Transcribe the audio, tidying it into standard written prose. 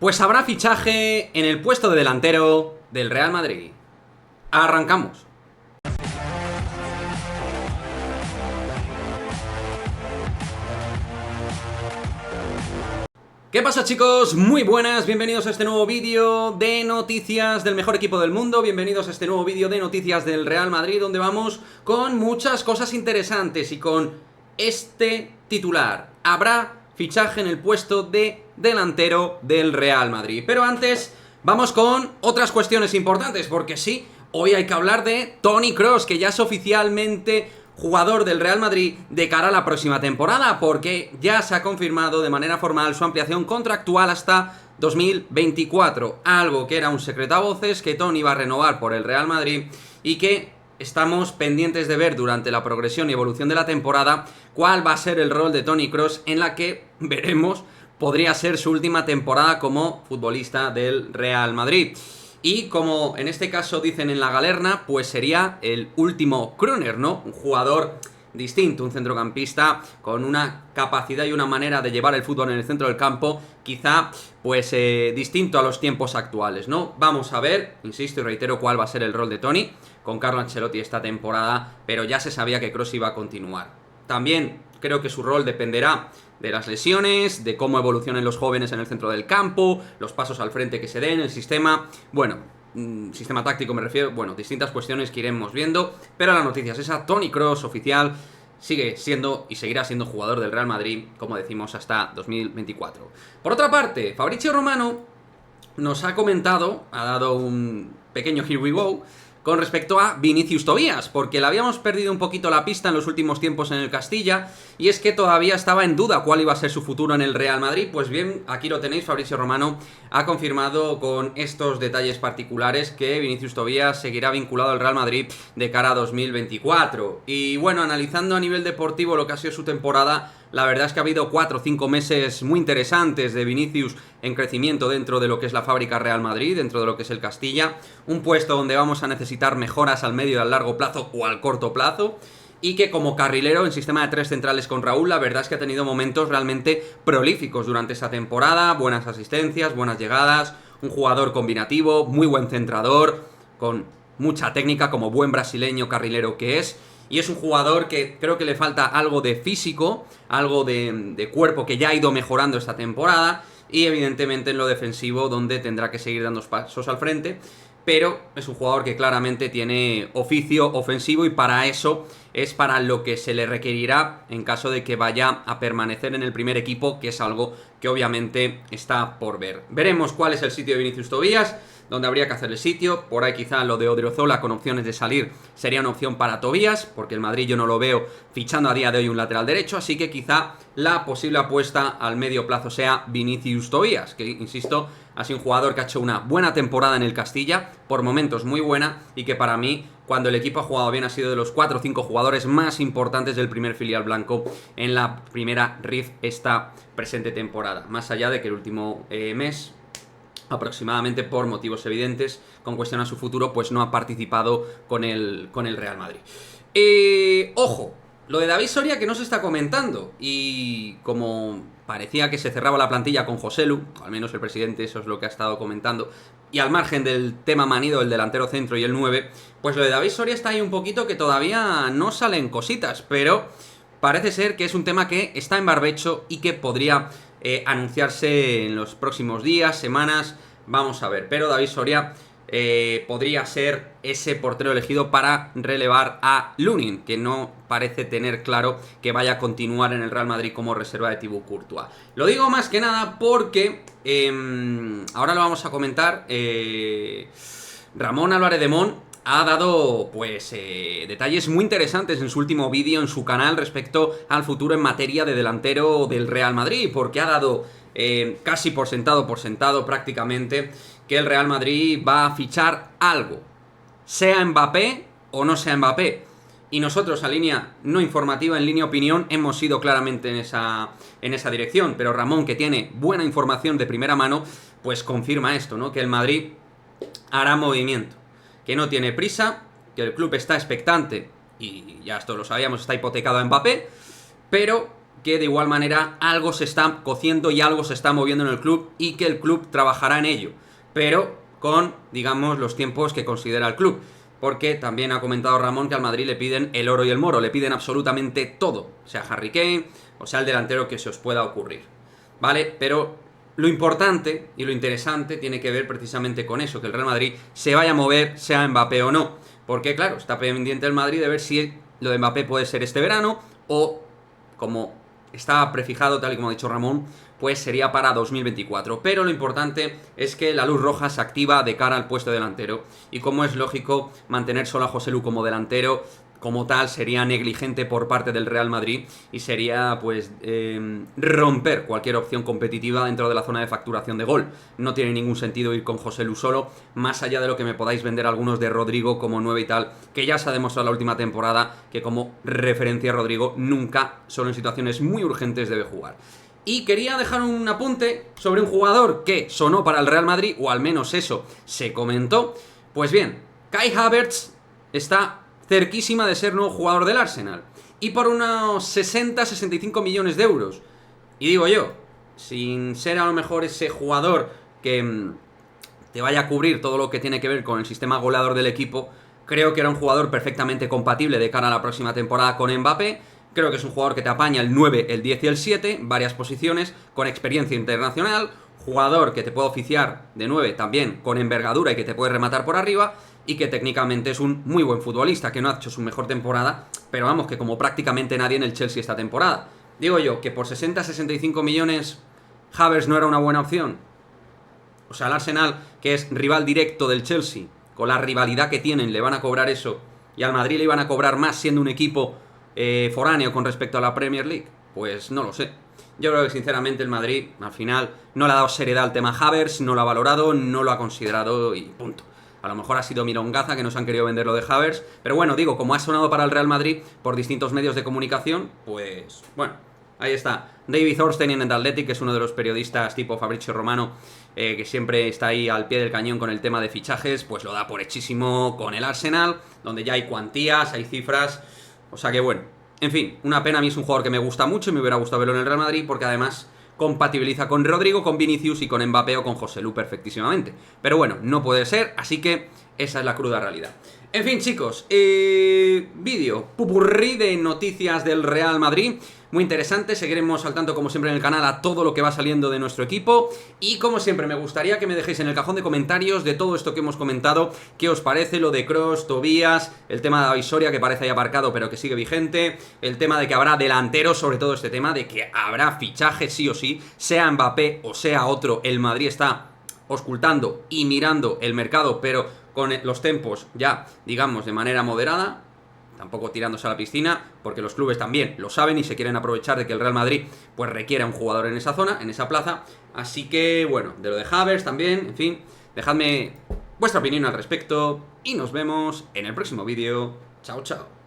Pues habrá fichaje en el puesto de delantero del Real Madrid. Arrancamos. ¿Qué pasa, chicos? Muy buenas, bienvenidos a este nuevo vídeo de noticias del mejor equipo del mundo. Bienvenidos a este nuevo vídeo de noticias del Real Madrid, donde vamos con muchas cosas interesantes y con este titular: habrá fichaje en el puesto de delantero del Real Madrid. Pero antes vamos con otras cuestiones importantes, porque sí, hoy hay que hablar de Toni Kroos, que ya es oficialmente jugador del Real Madrid de cara a la próxima temporada, porque ya se ha confirmado de manera formal su ampliación contractual hasta 2024, algo que era un secreto a voces, que Toni iba a renovar por el Real Madrid y que estamos pendientes de ver durante la progresión y evolución de la temporada cuál va a ser el rol de Toni Kroos, en la que veremos podría ser su última temporada como futbolista del Real Madrid. Y como en este caso dicen en la galerna, pues sería el último Crooner, ¿no? Un jugador distinto, un centrocampista con una capacidad y una manera de llevar el fútbol en el centro del campo quizá pues distinto a los tiempos actuales, ¿no? Vamos a ver, insisto y reitero, cuál va a ser el rol de Toni con Carlo Ancelotti esta temporada, pero ya se sabía que Kroos iba a continuar. También creo que su rol dependerá de las lesiones, de cómo evolucionen los jóvenes en el centro del campo, los pasos al frente que se den, el sistema, bueno, sistema táctico me refiero, bueno, distintas cuestiones que iremos viendo, pero la noticia es esa: Toni Kroos oficial sigue siendo y seguirá siendo jugador del Real Madrid, como decimos, hasta 2024. Por otra parte, Fabrizio Romano nos ha comentado, ha dado un pequeño here we go con respecto a Vinicius Tobías, porque le habíamos perdido un poquito la pista en los últimos tiempos en el Castilla, y es que todavía estaba en duda cuál iba a ser su futuro en el Real Madrid. Pues bien, aquí lo tenéis, Fabrizio Romano ha confirmado con estos detalles particulares que Vinicius Tobías seguirá vinculado al Real Madrid de cara a 2024. Y bueno, analizando a nivel deportivo lo que ha sido su temporada, la verdad es que ha habido 4 o 5 meses muy interesantes de Vinicius en crecimiento dentro de lo que es la fábrica Real Madrid, dentro de lo que es el Castilla, un puesto donde vamos a necesitar mejoras al medio y al largo plazo o al corto plazo, y que como carrilero en sistema de 3 centrales con Raúl, la verdad es que ha tenido momentos realmente prolíficos durante esta temporada, buenas asistencias, buenas llegadas, un jugador combinativo, muy buen centrador, con mucha técnica como buen brasileño carrilero que es. Y es un jugador que creo que le falta algo de físico, algo de cuerpo, que ya ha ido mejorando esta temporada, y evidentemente en lo defensivo, donde tendrá que seguir dando pasos al frente, pero es un jugador que claramente tiene oficio ofensivo, y para eso es para lo que se le requerirá en caso de que vaya a permanecer en el primer equipo, que es algo que obviamente está por ver. Veremos cuál es el sitio de Vinicius Tobías, donde habría que hacerle sitio. Por ahí quizá lo de Odriozola con opciones de salir sería una opción para Tobías, porque el Madrid yo no lo veo fichando a día de hoy un lateral derecho, así que quizá la posible apuesta al medio plazo sea Vinicius Tobías, que insisto, ha sido un jugador que ha hecho una buena temporada en el Castilla, por momentos muy buena, y que para mí, cuando el equipo ha jugado bien, ha sido de los 4 o 5 jugadores más importantes del primer filial blanco en la primera RIF esta presente temporada, más allá de que el último mes, aproximadamente por motivos evidentes, con cuestión a su futuro, pues no ha participado con el Real Madrid. Ojo, lo de David Soria, que no se está comentando, y como parecía que se cerraba la plantilla con Joselu, o al menos el presidente eso es lo que ha estado comentando, y al margen del tema manido, el delantero centro y el 9, pues lo de David Soria está ahí un poquito que todavía no salen cositas, pero parece ser que es un tema que está en barbecho y que podría anunciarse en los próximos días, semanas, vamos a ver. Pero David Soria podría ser ese portero elegido para relevar a Lunin, que no parece tener claro que vaya a continuar en el Real Madrid como reserva de Thibaut Courtois. Lo digo más que nada porque ahora lo vamos a comentar. Ramón Álvarez de Mon ha dado pues detalles muy interesantes en su último vídeo en su canal respecto al futuro en materia de delantero del Real Madrid, porque ha dado casi por sentado prácticamente, que el Real Madrid va a fichar algo, sea Mbappé o no sea Mbappé. Y nosotros, a línea no informativa, en línea opinión, hemos ido claramente en esa dirección. Pero Ramón, que tiene buena información de primera mano, pues confirma esto, ¿no? Que el Madrid hará movimiento, que no tiene prisa, que el club está expectante, y ya esto lo sabíamos, está hipotecado a Mbappé, pero que de igual manera algo se está cociendo y algo se está moviendo en el club y que el club trabajará en ello, pero con, digamos, los tiempos que considera el club. Porque también ha comentado Ramón que al Madrid le piden el oro y el moro, le piden absolutamente todo, sea Harry Kane o sea el delantero que se os pueda ocurrir, ¿vale? Pero lo importante y lo interesante tiene que ver precisamente con eso, que el Real Madrid se vaya a mover, sea Mbappé o no. Porque claro, está pendiente el Madrid de ver si lo de Mbappé puede ser este verano o, como está prefijado, tal y como ha dicho Ramón, pues sería para 2024. Pero lo importante es que la luz roja se activa de cara al puesto delantero. Y como es lógico, mantener solo a Joselu como delantero, como tal, sería negligente por parte del Real Madrid y sería, pues, romper cualquier opción competitiva dentro de la zona de facturación de gol. No tiene ningún sentido ir con Joselu solo, más allá de lo que me podáis vender algunos de Rodrigo como 9 y tal, que ya se ha demostrado la última temporada que como referencia Rodrigo nunca, solo en situaciones muy urgentes, debe jugar. Y quería dejar un apunte sobre un jugador que sonó para el Real Madrid, o al menos eso se comentó. Pues bien, Kai Havertz está cerquísima de ser nuevo jugador del Arsenal. Y por unos 60-65 millones de euros. Y digo yo, sin ser a lo mejor ese jugador que te vaya a cubrir todo lo que tiene que ver con el sistema goleador del equipo, creo que era un jugador perfectamente compatible de cara a la próxima temporada con Mbappé. Creo que es un jugador que te apaña el 9, el 10 y el 7, varias posiciones, con experiencia internacional. Jugador que te puede oficiar de 9 también con envergadura y que te puede rematar por arriba. Y que técnicamente es un muy buen futbolista, que no ha hecho su mejor temporada, pero vamos, que como prácticamente nadie en el Chelsea esta temporada. Digo yo, que por 60-65 millones Havertz no era una buena opción. O sea, el Arsenal, que es rival directo del Chelsea, con la rivalidad que tienen, le van a cobrar eso, y al Madrid le iban a cobrar más siendo un equipo foráneo con respecto a la Premier League. Pues no lo sé. Yo creo que sinceramente el Madrid, al final, no le ha dado seriedad al tema Havertz, no lo ha valorado, no lo ha considerado y punto. A lo mejor ha sido milongaza que nos han querido vender lo de Havertz, pero bueno, digo, como ha sonado para el Real Madrid por distintos medios de comunicación, pues bueno, ahí está. David Ornstein en el Athletic, que es uno de los periodistas tipo Fabrizio Romano, que siempre está ahí al pie del cañón con el tema de fichajes, pues lo da por hechísimo con el Arsenal, donde ya hay cuantías, hay cifras, o sea que bueno. En fin, una pena, a mí es un jugador que me gusta mucho y me hubiera gustado verlo en el Real Madrid, porque además compatibiliza con Rodrigo, con Vinicius y con Mbappé o con Joselu perfectísimamente. Pero bueno, no puede ser, así que esa es la cruda realidad. En fin, chicos, vídeo pupurrí de noticias del Real Madrid. Muy interesante, seguiremos al tanto como siempre en el canal a todo lo que va saliendo de nuestro equipo. Y como siempre me gustaría que me dejéis en el cajón de comentarios de todo esto que hemos comentado, qué os parece lo de Kroos, Tobías, el tema de David Soria que parece ahí aparcado pero que sigue vigente, el tema de que habrá delanteros, sobre todo este tema de que habrá fichajes sí o sí, sea Mbappé o sea otro, el Madrid está auscultando y mirando el mercado, pero con los tempos ya, digamos, de manera moderada, tampoco tirándose a la piscina, porque los clubes también lo saben y se quieren aprovechar de que el Real Madrid pues requiera un jugador en esa zona, en esa plaza. Así que, bueno, de lo de Havertz también, en fin, dejadme vuestra opinión al respecto y nos vemos en el próximo vídeo. Chao, chao.